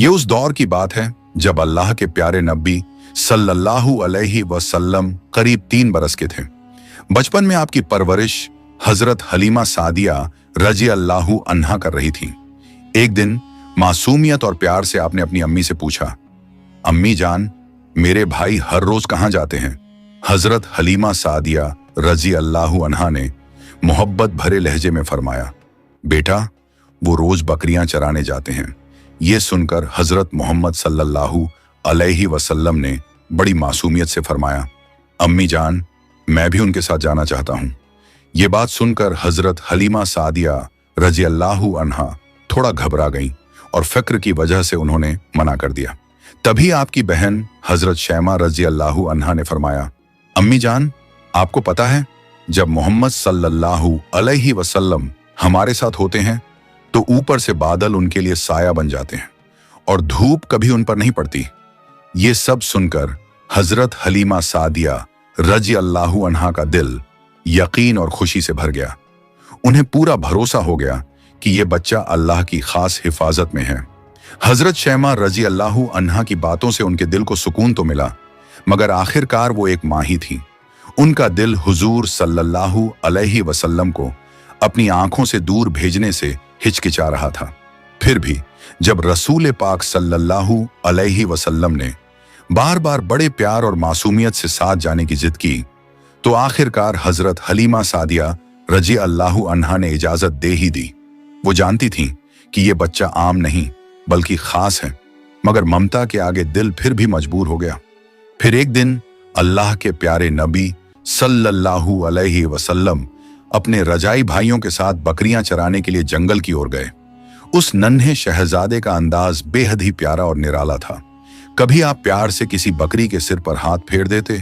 ये उस दौर की बात है जब अल्लाह के प्यारे नबी सल्लल्लाहु अलैहि वसल्लम करीब 3 बरस के थे। बचपन में आपकी परवरिश हजरत हलीमा सादिया रजी अल्लाहु अन्हा कर रही थी। एक दिन मासूमियत और प्यार से आपने अपनी अम्मी से पूछा, अम्मी जान, मेरे भाई हर रोज कहाँ जाते हैं? हजरत हलीमा सादिया रजी अल्लाहु अन्हा ने मोहब्बत भरे लहजे में फरमाया, बेटा, वो रोज बकरियां चराने जाते हैं। ये सुनकर हजरत मोहम्मद सल्लल्लाहु अलैहि वसल्लम ने बड़ी मासूमियत से फरमाया, अम्मी जान, मैं भी उनके साथ जाना चाहता हूं। ये बात सुनकर हजरत हलीमा सादिया रजी अल्लाहु अन्हा थोड़ा घबरा गईं और फिक्र की वजह से उन्होंने मना कर दिया। तभी आपकी बहन हजरत शैमा रजी अल्लाहु अन्हा ने फरमाया, अम्मी जान, आपको पता है, जब मोहम्मद सल्लल्लाहु अलैहि वसल्लम हमारे साथ होते हैं तो ऊपर से बादल उनके लिए साया बन जाते हैं और धूप कभी उन पर नहीं पड़ती। ये सब सुनकर हजरत हलीमा सादिया रजी अल्लाहु अन्हा का दिल यकीन और खुशी से भर गया। उन्हें पूरा भरोसा हो गया कि ये बच्चा अल्लाह की खास हिफाजत में है। हजरत शैमा रजी अल्लाहु अन्हा की बातों से उनके दिल को सुकून तो मिला, मगर आखिरकार वो एक माँ ही थी। उनका दिल हुजूर सल्लल्लाहु अलैहि वसल्लम को अपनी आंखों से दूर भेजने से हिचकिचा रहा था। फिर भी जब रसूल पाक सल्लल्लाहु अलैहि वसल्लम ने बार बार बड़े प्यार और मासूमियत से साथ जाने की जिद की, तो आखिरकार हजरत हलीमा सादिया रजी अल्लाहु अन्हा ने इजाजत दे ही दी। वो जानती थीं कि ये बच्चा आम नहीं बल्कि खास है, मगर ममता के आगे दिल फिर भी मजबूर हो गया। फिर एक दिन अल्लाह के प्यारे नबी सल्लल्लाहु अलैहि वसल्लम अपने रजाई भाइयों के साथ बकरियां चराने के लिए जंगल की ओर गए। उस नन्हे शहजादे का अंदाज बेहद ही प्यारा और निराला था। कभी आप प्यार से किसी बकरी के सिर पर हाथ फेर देते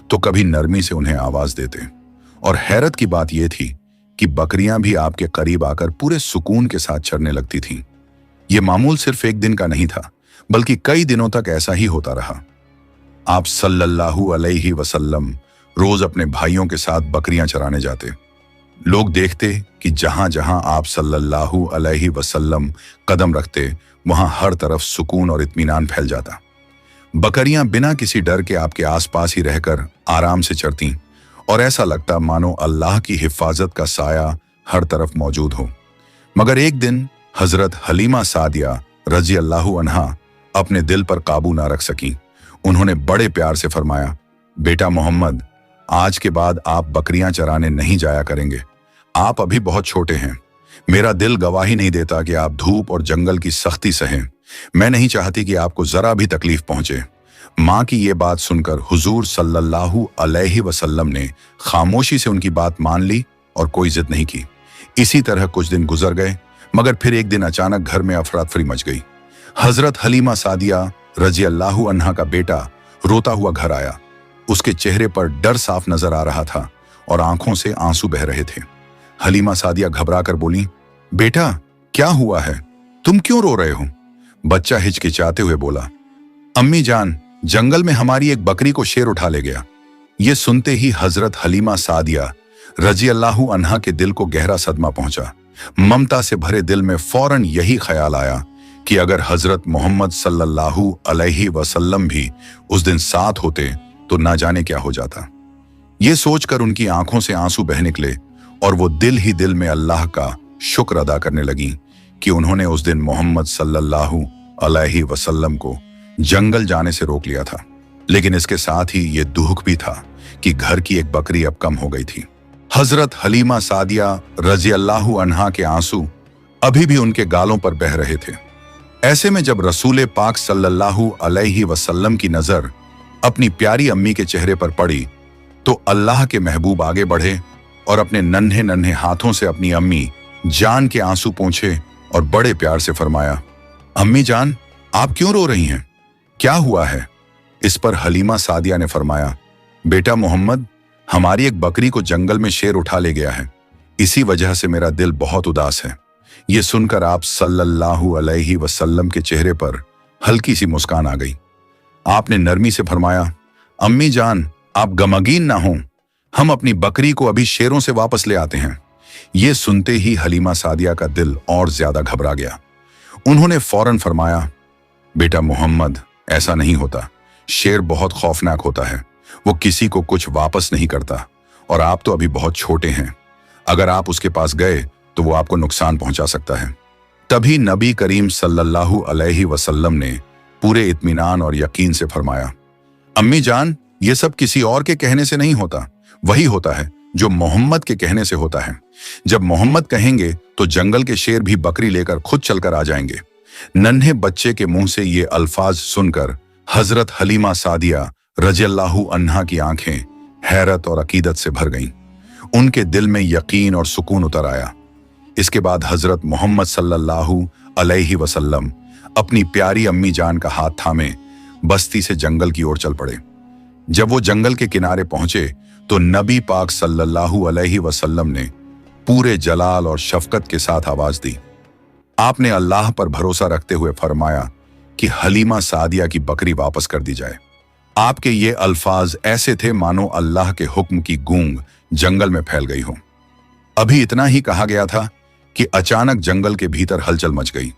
तो कभी नरमी से उन्हें आवाज देते। और हैरत की बात यह थी कि बकरियां भी आपके करीब आकर पूरे सुकून के साथ चरने लगती थीं। यह मामूल सिर्फ एक दिन का नहीं था, बल्कि कई दिनों तक ऐसा ही होता रहा। आप सल्लल्लाहु अलैहि वसल्लम रोज अपने भाइयों के साथ बकरियां चराने जाते। लोग देखते कि जहां जहां आप सल्लल्लाहु अलैहि वसल्लम कदम रखते, वहां हर तरफ सुकून और इत्मीनान फैल जाता। बकरियां बिना किसी डर के आपके आसपास ही रहकर आराम से चरती और ऐसा लगता मानो अल्लाह की हिफाजत का साया हर तरफ मौजूद हो। मगर एक दिन हजरत हलीमा सादिया रजी अल्लाहु अन्हा अपने दिल पर काबू ना रख सकी। उन्होंने बड़े प्यार से फरमाया, बेटा मोहम्मद, आज के बाद आप बकरियां चराने नहीं जाया करेंगे। आप अभी बहुत छोटे हैं। मेरा दिल गवाही नहीं देता कि आप धूप और जंगल की सख्ती सहें। मैं नहीं चाहती कि आपको जरा भी तकलीफ पहुंचे। माँ की ये बात सुनकर हुजूर सल्लल्लाहु अलैहि वसल्लम ने खामोशी से उनकी बात मान ली और कोई जिद नहीं की। इसी तरह कुछ दिन गुजर गए, मगर फिर एक दिन अचानक घर में अफरातफरी मच गई। हजरत हलीमा सादिया रजी अल्लाहु अन्हा का बेटा रोता हुआ घर आया। उसके चेहरे पर डर साफ नजर आ रहा था और आंखों से आंसू बह रहे थे। हलीमा सादिया घबराकर बोली, बेटा, क्या हुआ है? तुम क्यों रो रहे हो? बच्चा हिचकिचाते हुए बोला, अम्मी जान, जंगल में हमारी एक बकरी को शेर उठा ले गया। ये सुनते ही हजरत हलीमा सादिया रजी अल्लाहु अन्हा के दिल को गहरा सदमा पहुंचा। ममता से भरे दिल में फौरन यही ख्याल आया कि अगर हजरत मोहम्मद सल्लल्लाहु अलैहि वसल्लम भी उस दिन साथ होते तो ना जाने क्या हो जाता। ये सोचकर उनकी आंखों से आंसू बह निकले और वो दिल ही दिल में अल्लाह का शुक्र अदा करने लगी कि उन्होंने उस दिन मोहम्मद सल्लल्लाहु अलैहि वसल्लम को जंगल जाने से रोक लिया था। लेकिन इसके साथ ही ये दुख भी था कि घर की एक बकरी अब कम हो गई थी। हजरत हलीमा सादिया रजी अल्लाहु अन्हा के आंसू अभी भी उनके गालों पर बह रहे थे। ऐसे में जब रसूल पाक सल्लल्लाहु अलैहि वसल्लम की नजर अपनी प्यारी अम्मी के चेहरे पर पड़ी, तो अल्लाह के महबूब आगे बढ़े और अपने नन्हे नन्हे हाथों से अपनी अम्मी जान के आंसू पोंछे और बड़े प्यार से फरमाया, अम्मी जान, आप क्यों रो रही हैं? क्या हुआ है? इस पर हलीमा सादिया ने फरमाया, बेटा मोहम्मद, हमारी एक बकरी को जंगल में शेर उठा ले गया है। इसी वजह से मेरा दिल बहुत उदास है। ये सुनकर आप सल्लल्लाहु अलैहि वसल्लम के चेहरे पर हल्की सी मुस्कान आ गई। आपने नरमी से फरमाया, अम्मी जान, आप गमगीन ना हों, हम अपनी बकरी को अभी शेरों से वापस ले आते हैं। ये सुनते ही हलीमा सादिया का दिल और ज्यादा घबरा गया। उन्होंने फौरन फरमाया, बेटा मोहम्मद, ऐसा नहीं होता। शेर बहुत खौफनाक होता है, वो किसी को कुछ वापस नहीं करता, और आप तो अभी बहुत छोटे हैं। अगर आप उसके पास गए तो वो आपको नुकसान पहुंचा सकता है। तभी नबी करीम सल्लल्लाहु अलैहि वसल्लम ने पूरे इत्मीनान और यकीन से फरमाया, अम्मी जान, ये सब किसी और के कहने से नहीं होता, वही होता है जो मोहम्मद के कहने से होता है। जब मोहम्मद कहेंगे तो जंगल के शेर भी बकरी लेकर खुद चलकर आ जाएंगे। नन्हे बच्चे के मुंह से ये अल्फाज सुनकर हजरत हलीमा सादिया रज़ियल्लाहु अन्हा की आंखें हैरत और अकीदत से भर गईं। उनके दिल में यकीन और सुकून उतर आया। इसके बाद हजरत मोहम्मद सल्लल्लाहु अलैहि वसल्लम अपनी प्यारी अम्मी जान का हाथ थामे बस्ती से जंगल की ओर चल पड़े। जब वो जंगल के किनारे पहुंचे तो नबी पाक सल्लल्लाहु अलैहि वसल्लम ने पूरे जलाल और शफकत के साथ आवाज दी। आपने अल्लाह पर भरोसा रखते हुए फरमाया कि हलीमा सादिया की बकरी वापस कर दी जाए। आपके ये अल्फाज ऐसे थे मानो अल्लाह के हुक्म की गूंग जंगल में फैल गई हो। अभी इतना ही कहा गया था कि अचानक जंगल के भीतर हलचल मच गई।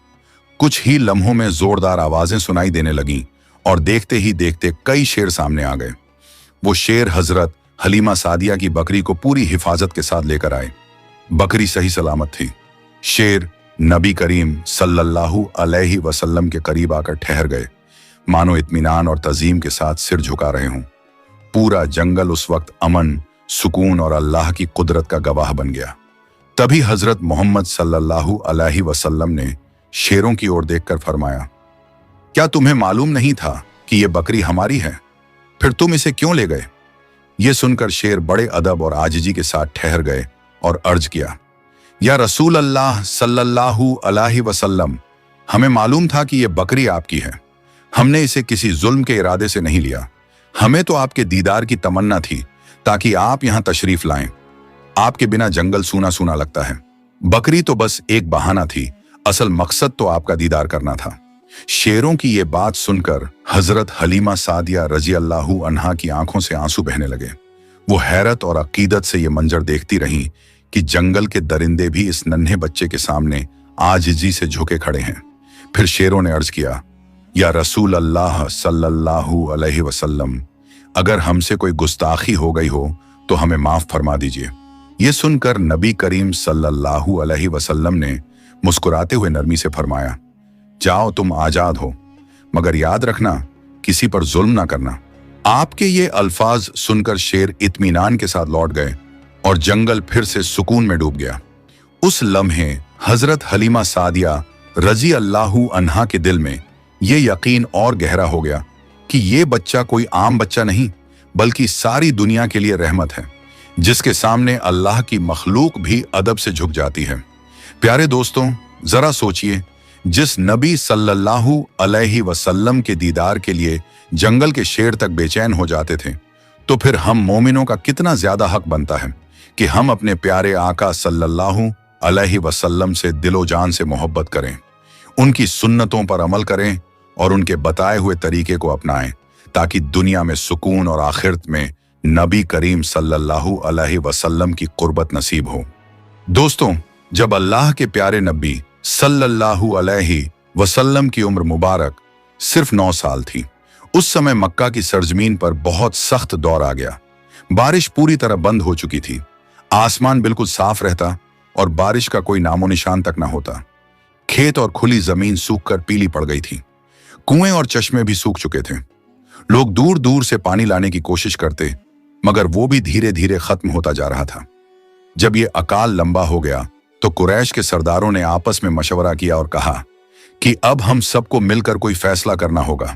कुछ ही लम्हों में जोरदार आवाजें सुनाई देने लगीं और देखते ही देखते कई शेर सामने आ गए। वो शेर हजरत हलीमा सादिया की बकरी को पूरी हिफाजत के साथ लेकर आए। बकरी सही सलामत थी। शेर नबी करीम सल्लल्लाहु अलैहि वसल्लम के करीब आकर ठहर गए, मानो इत्मीनान और तज़ीम के साथ सिर झुका रहे हों। पूरा जंगल उस वक्त अमन, सुकून और अल्लाह की कुदरत का गवाह बन गया। तभी हजरत मोहम्मद सल्लल्लाहु अलैहि वसल्लम ने शेरों की ओर देखकर फरमाया, क्या तुम्हें मालूम नहीं था कि यह बकरी हमारी है? फिर तुम इसे क्यों ले गए? ये सुनकर शेर बड़े अदब और आजिजी के साथ ठहर गए और अर्ज किया, या रसूल अल्लाह सल्लल्लाहु अलैहि वसल्लम, हमें मालूम था कि यह बकरी आपकी है। हमने इसे किसी जुल्म के इरादे से नहीं लिया। हमें तो आपके दीदार की तमन्ना थी ताकि आप यहां तशरीफ लाएं। आपके बिना जंगल सूना सूना लगता है। बकरी तो बस एक बहाना थी, असल मकसद तो आपका दीदार करना था। शेरों की ये बात सुनकर हजरत हलीमा सादिया रज़ियल्लाहु अन्हा की आंखों से आंसू बहने लगे। वो हैरत और अकीदत से ये मंजर देखती रहीं कि जंगल के दरिंदे भी इस नन्हे बच्चे के सामने आजिजी से झुके खड़े हैं। फिर शेरों ने अर्ज किया, या रसूल अल्लाह सल्लल्लाहु अलैहि वसल्लम, अगर हमसे कोई गुस्ताखी हो गई हो तो हमें माफ फरमा दीजिए। ये सुनकर नबी करीम सल्लल्लाहु अलैहि वसल्लम ने मुस्कुराते हुए नरमी से फरमाया, जाओ तुम आजाद हो, मगर याद रखना किसी पर जुल्म ना करना। आपके ये अल्फाज सुनकर शेर इत्मीनान के साथ लौट गए और जंगल फिर से सुकून में डूब गया। उस लम्हे हजरत हलीमा सादिया रजी अल्लाहु अन्हा के दिल में ये यकीन और गहरा हो गया कि ये बच्चा कोई आम बच्चा नहीं, बल्कि सारी दुनिया के लिए रहमत है, जिसके सामने अल्लाह की मखलूक भी अदब से झुक जाती है। प्यारे दोस्तों, जरा सोचिए, जिस नबी सल्लल्लाहु अलैहि वसल्लम के दीदार के लिए जंगल के शेर तक बेचैन हो जाते थे, तो फिर हम मोमिनों का कितना ज्यादा हक बनता है कि हम अपने प्यारे आका सल्लल्लाहु अलैहि वसल्लम से दिलो जान से मोहब्बत करें, उनकी सुन्नतों पर अमल करें और उनके बताए हुए तरीके को अपनाएं, ताकि दुनिया में सुकून और आखिरत में नबी करीम सल्लल्लाहु अलैहि वसल्लम की कुर्बत नसीब हो। दोस्तों, जब अल्लाह के प्यारे नबी सल्लल्लाहु अलैहि वसल्लम की उम्र मुबारक सिर्फ 9 साल थी, उस समय मक्का की सरजमीन पर बहुत सख्त दौर आ गया। बारिश पूरी तरह बंद हो चुकी थी। आसमान बिल्कुल साफ रहता और बारिश का कोई नामो निशान तक न होता। खेत और खुली जमीन सूखकर पीली पड़ गई थी। कुएं और चश्मे भी सूख चुके थे। लोग दूर दूर से पानी लाने की कोशिश करते, मगर वो भी धीरे धीरे खत्म होता जा रहा था। जब ये अकाल लंबा हो गया तो कुरैश के सरदारों ने आपस में मशवरा किया और कहा कि अब हम सबको मिलकर कोई फैसला करना होगा।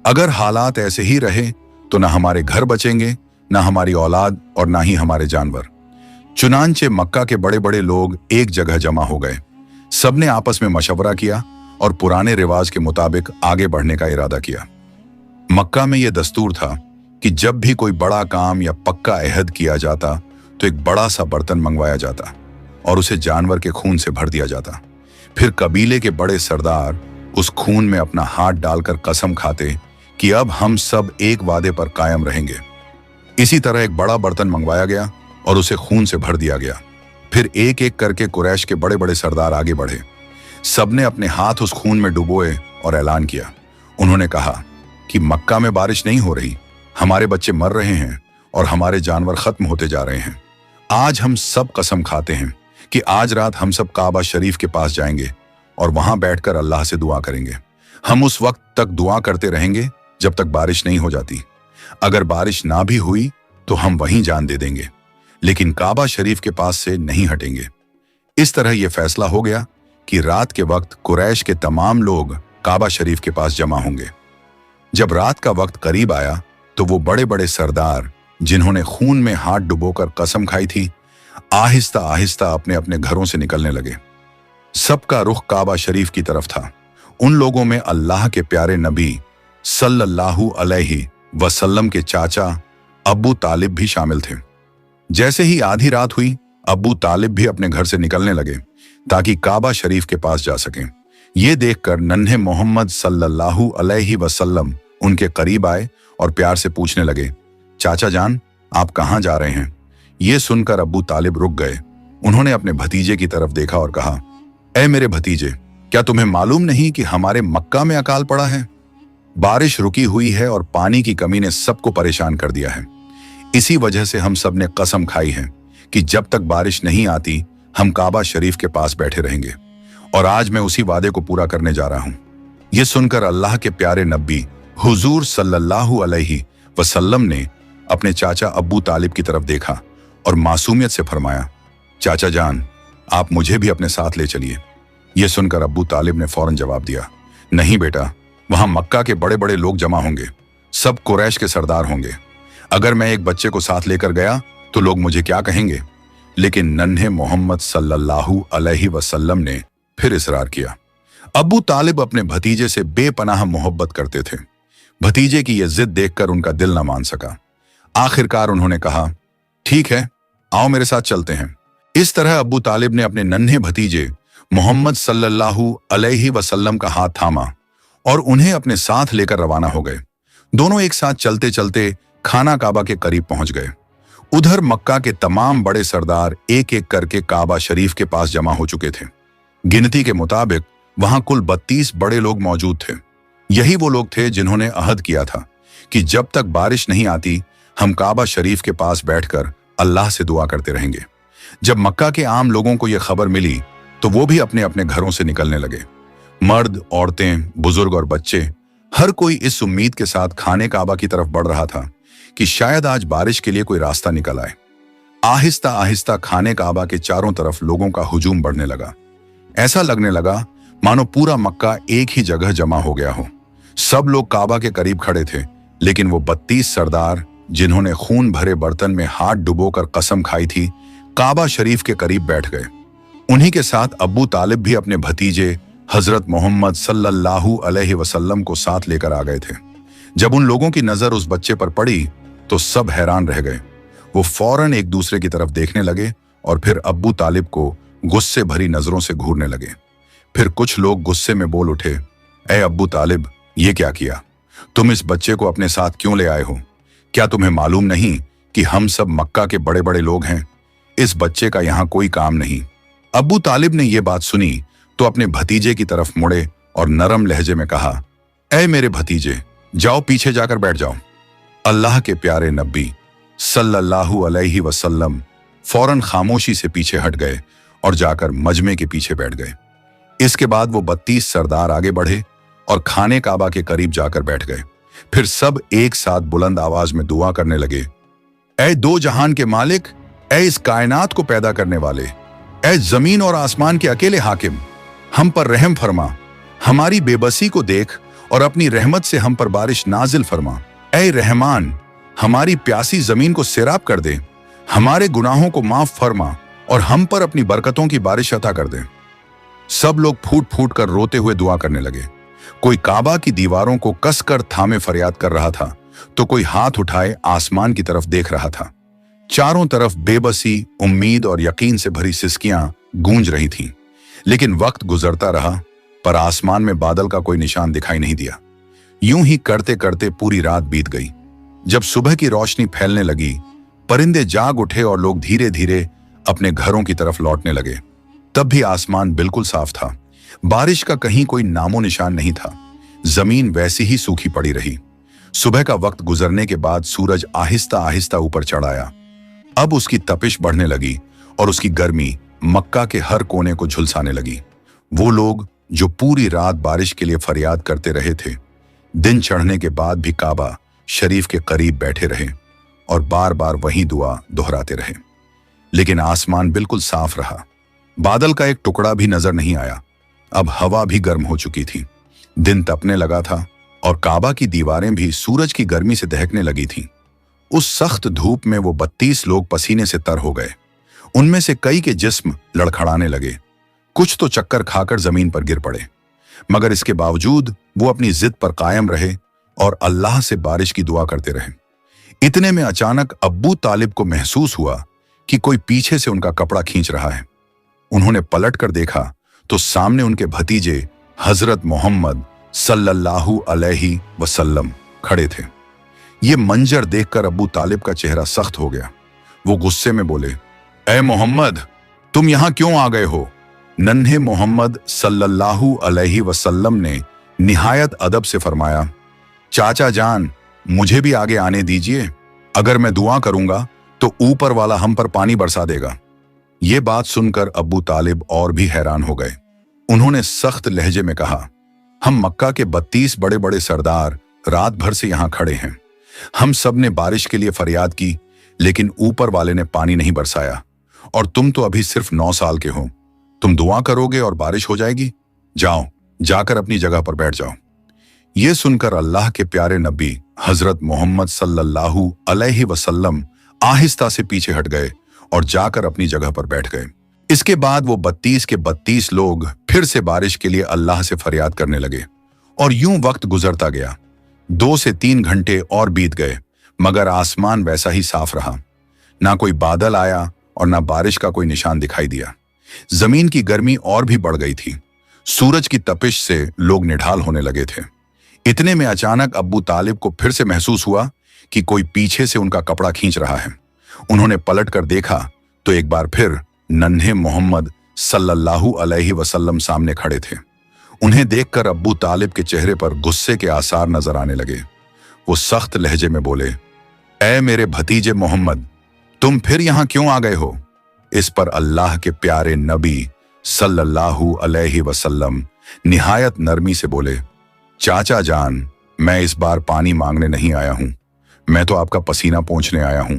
अगर हालात ऐसे ही रहे तो न हमारे घर बचेंगे, न हमारी औलाद और न ही हमारे जानवर। चुनांचे मक्का के बड़े बड़े लोग एक जगह जमा हो गए। सबने आपस में मशवरा किया और पुराने रिवाज के मुताबिक आगे बढ़ने का इरादा किया। मक्का में यह दस्तूर था कि जब भी कोई बड़ा काम या पक्का अहद किया जाता तो एक बड़ा सा बर्तन मंगवाया जाता और उसे जानवर के खून से भर दिया जाता। फिर कबीले के बड़े सरदार उस खून में अपना हाथ डालकर कसम खाते कि अब हम सब एक वादे पर कायम रहेंगे। इसी तरह एक बड़ा बर्तन मंगवाया गया और उसे खून से भर दिया गया। फिर एक एक करके कुरैश के बड़े बड़े सरदार आगे बढ़े। सबने अपने हाथ उस खून में डुबोए और ऐलान किया, उन्होंने कहा कि मक्का में बारिश नहीं हो रही, हमारे बच्चे मर रहे हैं और हमारे जानवर खत्म होते जा रहे हैं। आज हम सब कसम खाते हैं कि आज रात हम सब काबा शरीफ के पास जाएंगे और वहां बैठकर अल्लाह से दुआ करेंगे। हम उस वक्त तक दुआ करते रहेंगे जब तक बारिश नहीं हो जाती। अगर बारिश ना भी हुई तो हम वहीं जान दे देंगे, लेकिन काबा शरीफ के पास से नहीं हटेंगे। इस तरह यह फैसला हो गया कि रात के वक्त कुरैश के तमाम लोग काबा शरीफ के पास जमा होंगे। जब रात का वक्त करीब आया तो वो बड़े बड़े सरदार, जिन्होंने खून में हाथ डुबोकर कसम खाई थी, आहिस्ता आहिस्ता अपने अपने घरों से निकलने लगे। सबका रुख काबा शरीफ की तरफ था। उन लोगों में अल्लाह के प्यारे नबी सल्लल्लाहु अलैहि वसल्लम के चाचा अब्बू तालिब भी शामिल थे। जैसे ही आधी रात हुई, अब्बू तालिब भी अपने घर से निकलने लगे ताकि काबा शरीफ के पास जा सकें। ये देखकर नन्हे मोहम्मद सल्लल्लाहु अलैहि वसल्लम उनके करीब आए और प्यार से पूछने लगे, चाचा जान, आप कहाँ जा रहे हैं? ये सुनकर अब्बू तालिब रुक गए। उन्होंने अपने भतीजे की तरफ देखा और कहा, ऐ मेरे भतीजे, क्या तुम्हें मालूम नहीं कि हमारे मक्का में अकाल पड़ा है? बारिश रुकी हुई है और पानी की कमी ने सबको परेशान कर दिया है। इसी वजह से हम सब ने कसम खाई है कि जब तक बारिश नहीं आती हम काबा शरीफ के पास बैठे रहेंगे, और आज मैं उसी वादे को पूरा करने जा रहा हूं। यह सुनकर अल्लाह के प्यारे नबी हुजूर सल्लल्लाहु अलैहि वसल्लम ने अपने चाचा अब्बू तालिब की तरफ देखा और मासूमियत से फरमाया, चाचा जान, आप मुझे भी अपने साथ ले चलिए। यह सुनकर अब्बू तालिब ने फौरन जवाब दिया, नहीं बेटा, वहां मक्का के बड़े बड़े लोग जमा होंगे, सब कुरैश के सरदार होंगे। अगर मैं एक बच्चे को साथ लेकर गया तो लोग मुझे क्या कहेंगे? लेकिन नन्हे मोहम्मद सल्लल्लाहु अलैहि वसल्लम ने फिर इसरार किया। अब्बू तालिब अपने भतीजे से बेपनाह मोहब्बत करते थे। भतीजे की यह जिद देखकर उनका दिल न मान सका। आखिरकार उन्होंने कहा, ठीक है, आओ मेरे साथ चलते हैं। इस तरह अब्बू तालिब ने अपने नन्हे भतीजे मोहम्मद सल्लल्लाहु अलैहि वसल्लम का हाथ थामा और उन्हें अपने साथ लेकर रवाना हो गए। दोनों एक साथ चलते चलते खाना काबा के करीब पहुंच गए। उधर मक्का के तमाम बड़े सरदार एक एक करके काबा शरीफ के पास जमा हो चुके थे। गिनती के मुताबिक वहां कुल 32 बड़े लोग मौजूद थे। यही वो लोग थे जिन्होंने अहद किया था कि जब तक बारिश नहीं आती हम काबा शरीफ के पास बैठकर अल्लाह से दुआ करते रहेंगे। जब मक्का के आम लोगों को यह खबर मिली तो वो भी अपने अपने घरों से निकलने लगे। मर्द, औरतें, बुजुर्ग और बच्चे, हर कोई इस उम्मीद के साथ खाने काबा की तरफ बढ़ रहा था कि शायद आज बारिश के लिए कोई रास्ता निकल आए। आहिस्ता आहिस्ता खाने काबा के चारों तरफ लोगों का हुजूम बढ़ने लगा। ऐसा लगने लगा मानो पूरा मक्का एक ही जगह जमा हो गया हो। सब लोग काबा के करीब खड़े थे, लेकिन वो 32 सरदार, जिन्होंने खून भरे बर्तन में हाथ डुबोकर कसम खाई थी, काबा शरीफ के करीब बैठ गए। उन्हीं के साथ अब्बू तालिब भी अपने भतीजे हजरत मोहम्मद सल्लल्लाहु अलैहि वसल्लम को साथ लेकर आ गए थे। जब उन लोगों की नजर उस बच्चे पर पड़ी तो सब हैरान रह गए। वो फौरन एक दूसरे की तरफ देखने लगे और फिर अब्बू तालिब को गुस्से भरी नजरों से घूरने लगे। फिर कुछ लोग गुस्से में बोल उठे, ए अब्बू तालिब, ये क्या किया? तुम इस बच्चे को अपने साथ क्यों ले आए हो? क्या तुम्हें मालूम नहीं कि हम सब मक्का के बड़े बड़े लोग हैं? इस बच्चे का यहाँ कोई काम नहीं। अब्बू तालिब ने यह बात सुनी तो अपने भतीजे की तरफ मुड़े और नरम लहजे में कहा, ऐ मेरे भतीजे, जाओ पीछे जाकर बैठ जाओ। अल्लाह के प्यारे नबी सल्लल्लाहु अलैहि वसल्लम फौरन खामोशी से पीछे हट गए और जाकर मजमे के पीछे बैठ गए। इसके बाद वो 32 सरदार आगे बढ़े और खाने काबा के करीब जाकर बैठ गए। फिर सब एक साथ बुलंद आवाज में दुआ करने लगे, ऐ दो जहान के मालिक, ऐ इस कायनात को पैदा करने वाले, ऐ जमीन और आसमान के अकेले हाकिम, हम पर रहम फरमा, हमारी बेबसी को देख और अपनी रहमत से हम पर बारिश नाजिल फरमा। ऐ रहमान, हमारी प्यासी जमीन को सैराब कर दे, हमारे गुनाहों को माफ फरमा और हम पर अपनी बरकतों की बारिश अता कर दे। सब लोग फूट फूट कर रोते हुए दुआ करने लगे। कोई काबा की दीवारों को कसकर थामे फरियाद कर रहा था तो कोई हाथ उठाए आसमान की तरफ देख रहा था। चारों तरफ बेबसी, उम्मीद और यकीन से भरी सिसकियां गूंज रही थीं। लेकिन वक्त गुजरता रहा पर आसमान में बादल का कोई निशान दिखाई नहीं दिया। यूं ही करते करते पूरी रात बीत गई। जब सुबह की रोशनी फैलने लगी, परिंदे जाग उठे और लोग धीरे धीरे अपने घरों की तरफ लौटने लगे। तब भी आसमान बिल्कुल साफ था। बारिश का कहीं कोई नामो निशान नहीं था। जमीन वैसी ही सूखी पड़ी रही। सुबह का वक्त गुजरने के बाद सूरज आहिस्ता आहिस्ता ऊपर चढ़ आया। अब उसकी तपिश बढ़ने लगी और उसकी गर्मी मक्का के हर कोने को झुलसाने लगी। वो लोग जो पूरी रात बारिश के लिए फरियाद करते रहे थे, दिन चढ़ने के बाद भी काबा शरीफ के करीब बैठे रहे और बार बार वही दुआ दोहराते रहे। लेकिन आसमान बिल्कुल साफ रहा। बादल का एक टुकड़ा भी नजर नहीं आया। अब हवा भी गर्म हो चुकी थी। दिन तपने लगा था और काबा की दीवारें भी सूरज की गर्मी से दहकने लगी थीं। उस सख्त धूप में वो 32 लोग पसीने से तर हो गए। उनमें से कई के जिस्म लड़खड़ाने लगे। कुछ तो चक्कर खाकर जमीन पर गिर पड़े, मगर इसके बावजूद वो अपनी जिद पर कायम रहे और अल्लाह से बारिश की दुआ करते रहे। इतने में अचानक अब्बू तालिब को महसूस हुआ कि कोई पीछे से उनका कपड़ा खींच रहा है। उन्होंने पलट कर देखा तो सामने उनके भतीजे हजरत मोहम्मद सल्लल्लाहु अलैहि वसल्लम खड़े थे। ये मंजर देखकर अब्बू तालिब का चेहरा सख्त हो गया। वो गुस्से में बोले, ए मोहम्मद, तुम यहां क्यों आ गए हो? नन्हे मोहम्मद सल्लल्लाहु अलैहि वसल्लम ने निहायत अदब से फरमाया, चाचा जान, मुझे भी आगे आने दीजिए। अगर मैं दुआ करूंगा तो ऊपर वाला हम पर पानी बरसा देगा। ये बात सुनकर अब्बू तालिब और भी हैरान हो गए। उन्होंने सख्त लहजे में कहा, हम मक्का के 32 बड़े बड़े सरदार रात भर से यहां खड़े हैं। हम सब ने बारिश के लिए फरियाद की, लेकिन ऊपर वाले ने पानी नहीं बरसाया। और तुम तो अभी सिर्फ 9 साल के हो। तुम दुआ करोगे और बारिश हो जाएगी? जाओ, जाकर अपनी जगह पर बैठ जाओ। ये सुनकर अल्लाह के प्यारे नबी हजरत मोहम्मद सल्लल्लाहु अलैहि वसल्लम आहिस्ता से पीछे हट गए और जाकर अपनी जगह पर बैठ गए। इसके बाद वो 32 के 32 लोग फिर से बारिश के लिए अल्लाह से फरियाद करने लगे और यूं वक्त गुजरता गया। 2 से 3 घंटे और बीत गए, मगर आसमान वैसा ही साफ रहा। ना कोई बादल आया और ना बारिश का कोई निशान दिखाई दिया। जमीन की गर्मी और भी बढ़ गई थी। सूरज की तपिश से लोग निढाल होने लगे थे। इतने में अचानक अब्बू तालिब को फिर से महसूस हुआ कि कोई पीछे से उनका कपड़ा खींच रहा है। उन्होंने पलट कर देखा तो एक बार फिर नन्हे मोहम्मद सल्लल्लाहु अलैहि वसल्लम सामने खड़े थे। उन्हें देखकर अब्बू तालिब के चेहरे पर गुस्से के आसार नजर आने लगे। वो सख्त लहजे में बोले, ऐ मेरे भतीजे मोहम्मद, तुम फिर यहां क्यों आ गए हो? इस पर अल्लाह के प्यारे नबी सल्लल्लाहु अलैहि वसल्लम निहायत नरमी से बोले, चाचा जान, मैं इस बार पानी मांगने नहीं आया हूं, मैं तो आपका पसीना पोंछने आया हूं।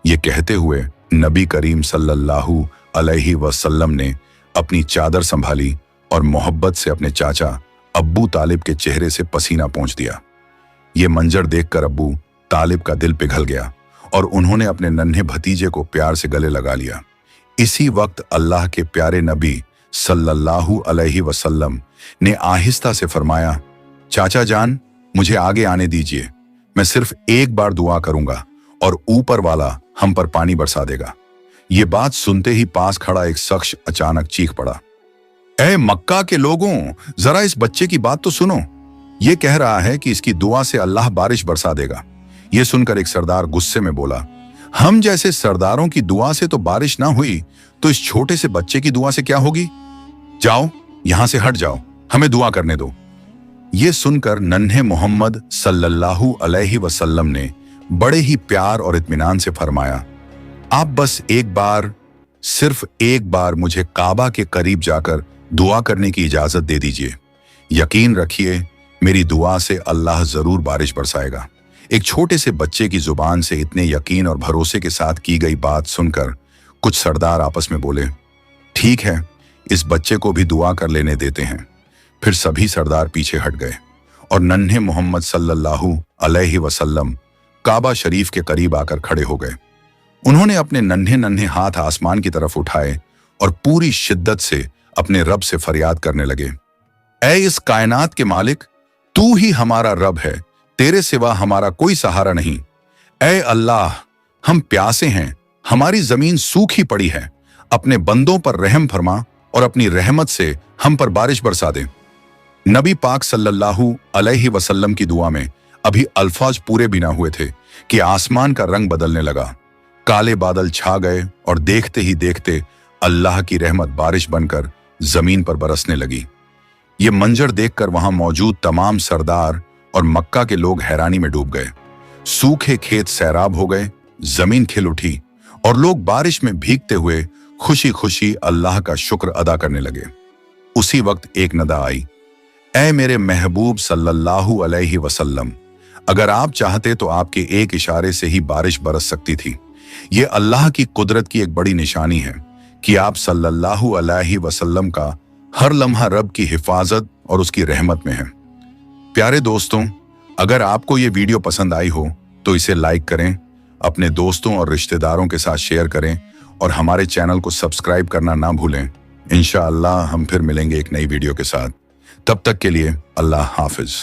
ये कहते हुए नबी करीम सल्लल्लाहु अलैहि वसल्लम ने अपनी चादर संभाली और मोहब्बत से अपने चाचा अब्बू तालिब के चेहरे से पसीना पोंछ दिया। ये मंजर देखकर अब्बू तालिब का दिल पिघल गया और उन्होंने अपने नन्हे भतीजे को प्यार से गले लगा लिया। इसी वक्त अल्लाह के प्यारे नबी सल्लल्लाहु अलैहि वसल्लम ने आहिस्ता से फरमाया, चाचा जान, मुझे आगे आने दीजिए। मैं सिर्फ एक बार दुआ करूंगा और ऊपर वाला हम पर पानी बरसा देगा। ये बात सुनते ही पास खड़ा एक शख्स अचानक चीख पड़ा, ऐ मक्का के लोगों, जरा इस बच्चे की बात तो सुनो। ये कह रहा है कि इसकी दुआ से अल्लाह बारिश बरसा देगा। ये सुनकर एक सरदार गुस्से में बोला, हम जैसे सरदारों की दुआ से तो बारिश ना हुई, तो इस छोटे से बच्चे की दुआ से क्या होगी? जाओ, यहां से हट जाओ, हमें दुआ करने दो। ये सुनकर नन्हे मोहम्मद सल्लल्लाहु अलैहि वसल्लम ने बड़े ही प्यार और इत्मीनान से फरमाया, आप बस एक बार, सिर्फ एक बार मुझे काबा के करीब जाकर दुआ करने की इजाजत दे दीजिए। यकीन रखिए, मेरी दुआ से अल्लाह जरूर बारिश बरसाएगा। एक छोटे से बच्चे की जुबान से इतने यकीन और भरोसे के साथ की गई बात सुनकर कुछ सरदार आपस में बोले, ठीक है, इस बच्चे को भी दुआ कर लेने देते हैं। फिर सभी सरदार पीछे हट गए और नन्हे मोहम्मद सल्लल्लाहु अलैहि वसल्लम काबा शरीफ के करीब आकर खड़े हो गए। उन्होंने अपने नन्हे नन्हे हाथ आसमान की तरफ उठाए और पूरी शिद्दत से अपने रब से फरियाद करने लगे, ऐ इस कायनात के मालिक, तू ही हमारा रब है, तेरे सिवा हमारा कोई सहारा नहीं। ऐ अल्लाह, हम प्यासे हैं, हमारी जमीन सूखी पड़ी है, अपने बंदों पर रहम फरमा और अपनी रहमत से हम पर बारिश बरसा दे। नबी पाक सल्लल्लाहु अलैहि वसल्लम की दुआ में अभी अल्फाज पूरे भी ना हुए थे कि आसमान का रंग बदलने लगा। काले बादल छा गए और देखते ही देखते अल्लाह की रहमत बारिश बनकर जमीन पर बरसने लगी। ये मंजर देखकर वहां मौजूद तमाम सरदार और मक्का के लोग हैरानी में डूब गए। सूखे खेत सैराब हो गए, जमीन खिल उठी और लोग बारिश में भीगते हुए खुशी खुशी अल्लाह का शुक्र अदा करने लगे। उसी वक्त एक नदा आई, ऐ मेरे महबूब सल्लल्लाहु अलैहि वसल्लम, अगर आप चाहते तो आपके एक इशारे से ही बारिश बरस सकती थी। ये अल्लाह की कुदरत की एक बड़ी निशानी है कि आप सल्लल्लाहु अलैहि वसल्लम का हर लम्हा रब की हिफाजत और उसकी रहमत में है। प्यारे दोस्तों, अगर आपको ये वीडियो पसंद आई हो तो इसे लाइक करें, अपने दोस्तों और रिश्तेदारों के साथ शेयर करें और हमारे चैनल को सब्सक्राइब करना ना भूलें। इंशाअल्लाह हम फिर मिलेंगे एक नई वीडियो के साथ। तब तक के लिए अल्लाह हाफिज।